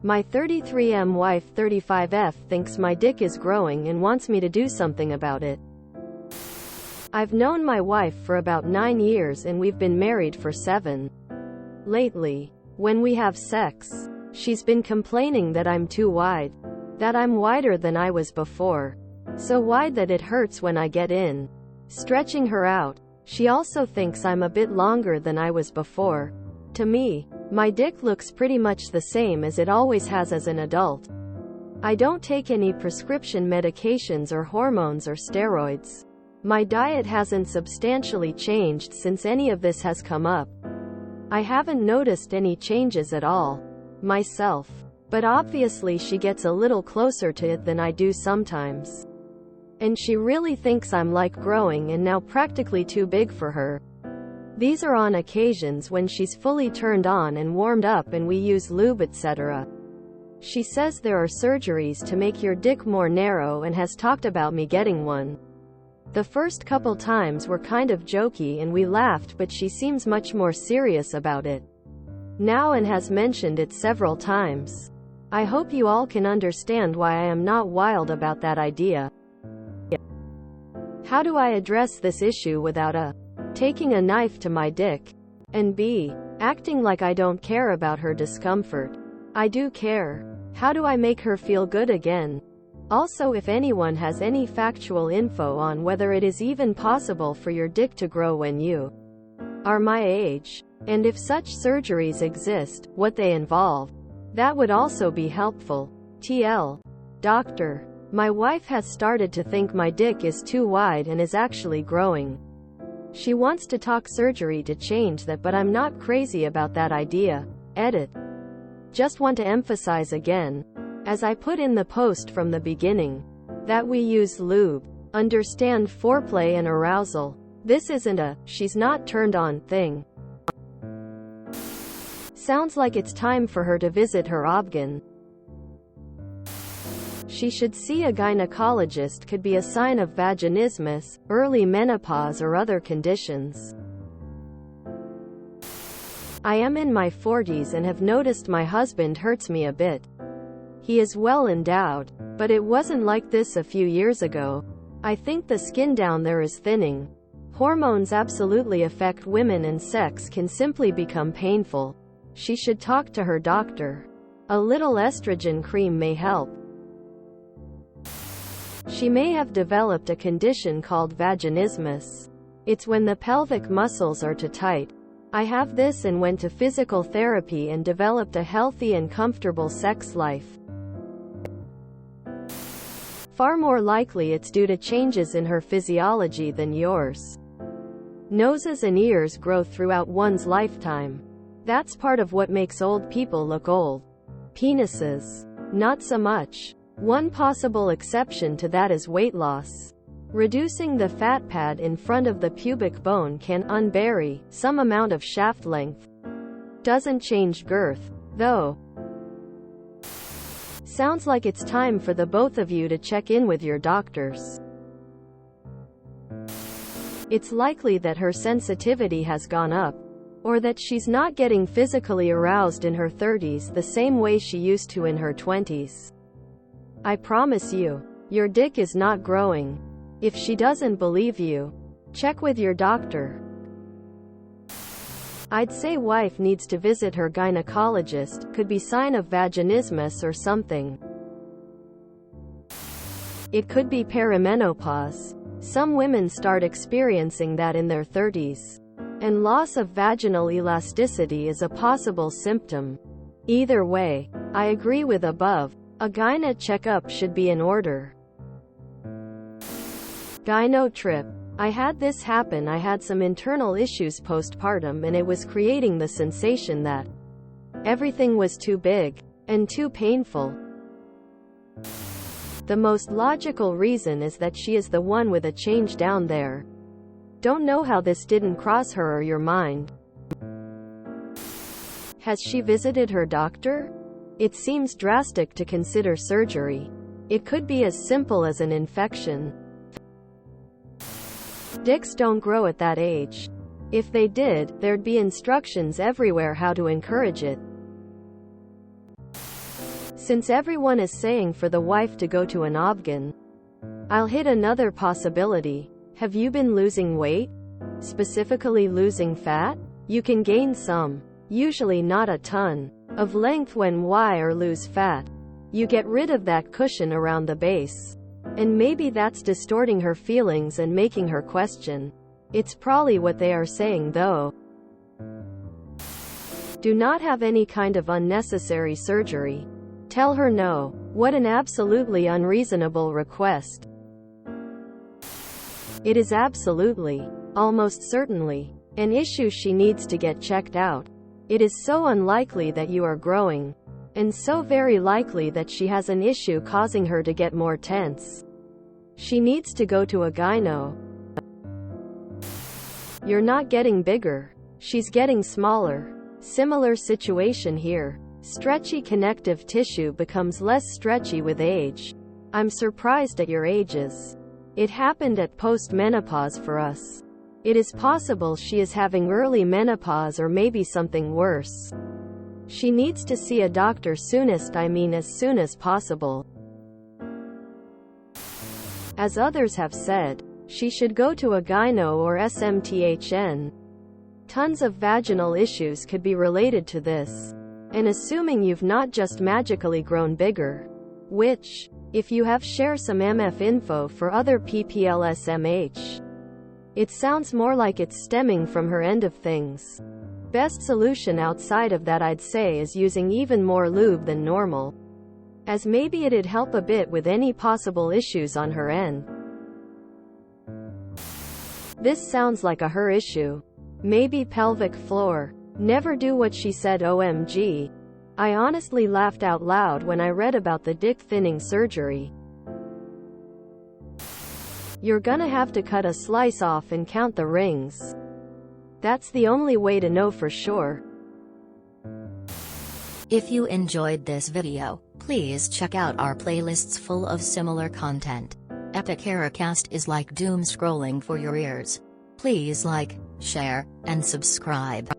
My 33M wife 35F thinks my dick is growing and wants me to do something about it. I've known my wife for about 9 years and we've been married for 7. Lately, when we have sex, she's been complaining that I'm too wide. That I'm wider than I was before. So wide that it hurts when I get in. Stretching her out. She also thinks I'm a bit longer than I was before. To me, my dick looks pretty much the same as it always has as an adult. I don't take any prescription medications or hormones or steroids. My diet hasn't substantially changed since any of this has come up. I haven't noticed any changes at all, myself. But obviously she gets a little closer to it than I do sometimes. And she really thinks I'm like growing and now practically too big for her. These are on occasions when she's fully turned on and warmed up and we use lube etc. She says there are surgeries to make your dick more narrow and has talked about me getting one. The first couple times were kind of jokey and we laughed, but she seems much more serious about it now and has mentioned it several times. I hope you all can understand why I am not wild about that idea. How do I address this issue without a. Taking a knife to my dick, and b. acting like I don't care about her discomfort? I do care. How do I make her feel good again? Also, if anyone has any factual info on whether it is even possible for your dick to grow when you are my age, and if such surgeries exist, what they involve, that would also be helpful. TL. Doctor. My wife has started to think my dick is too wide and is actually growing. She wants to talk surgery to change that, but I'm not crazy about that idea. Edit. Just want to emphasize again, as I put in the post from the beginning, that we use lube. Understand foreplay and arousal. This isn't a she's not turned on thing. Sounds like it's time for her to visit her obgyn. She should see a gynecologist. Could be a sign of vaginismus, early menopause or other conditions. I am in my 40s and have noticed my husband hurts me a bit. He is well endowed, but it wasn't like this a few years ago. I think the skin down there is thinning. Hormones absolutely affect women and sex can simply become painful. She should talk to her doctor. A little estrogen cream may help. She may have developed a condition called vaginismus. It's when the pelvic muscles are too tight. I have this and went to physical therapy and developed a healthy and comfortable sex life. Far more likely it's due to changes in her physiology than yours. Noses and ears grow throughout one's lifetime. That's part of what makes old people look old. Penises, not so much. One possible exception to that is weight loss. Reducing the fat pad in front of the pubic bone can unbury some amount of shaft length. Doesn't change girth, though. Sounds like it's time for the both of you to check in with your doctors. It's likely that her sensitivity has gone up, or that she's not getting physically aroused in her 30s the same way she used to in her 20s. I promise you, your dick is not growing. If she doesn't believe you, check with your doctor. I'd say wife needs to visit her gynecologist, could be sign of vaginismus or something. It could be perimenopause. Some women start experiencing that in their 30s. And loss of vaginal elasticity is a possible symptom. Either way, I agree with above. A gyne checkup should be in order. Gyno trip. I had this happen. I had some internal issues postpartum and it was creating the sensation that everything was too big and too painful. The most logical reason is that she is the one with a change down there. Don't know how this didn't cross her or your mind. Has she visited her doctor? It seems drastic to consider surgery. It could be as simple as an infection. Dicks don't grow at that age. If they did, there'd be instructions everywhere how to encourage it. Since everyone is saying for the wife to go to an obgyn, I'll hit another possibility. Have you been losing weight? Specifically losing fat? You can gain some, usually not a ton, of length when or lose fat. You get rid of that cushion around the base. And maybe that's distorting her feelings and making her question. It's probably what they are saying though. Do not have any kind of unnecessary surgery. Tell her no. What an absolutely unreasonable request. It is absolutely, almost certainly, an issue she needs to get checked out. It is so unlikely that you are growing, and so very likely that she has an issue causing her to get more tense. She needs to go to a gyno. You're not getting bigger. She's getting smaller. Similar situation here. Stretchy connective tissue becomes less stretchy with age. I'm surprised at your ages. It happened at post-menopause for us. It is possible she is having early menopause or maybe something worse. She needs to see a doctor soonest, as soon as possible. As others have said, she should go to a gyno or SMTHN. Tons of vaginal issues could be related to this. And assuming you've not just magically grown bigger, which, if you have, share some MF info for other PPLSMH. It sounds more like it's stemming from her end of things. Best solution outside of that I'd say is using even more lube than normal, as maybe it'd help a bit with any possible issues on her end. This sounds like a her issue. Maybe pelvic floor. Never do what she said. OMG. I honestly laughed out loud when I read about the dick thinning surgery. You're gonna have to cut a slice off and count the rings. That's the only way to know for sure. If you enjoyed this video, please check out our playlists full of similar content. Epic Haircast is like doom scrolling for your ears. Please like, share, and subscribe.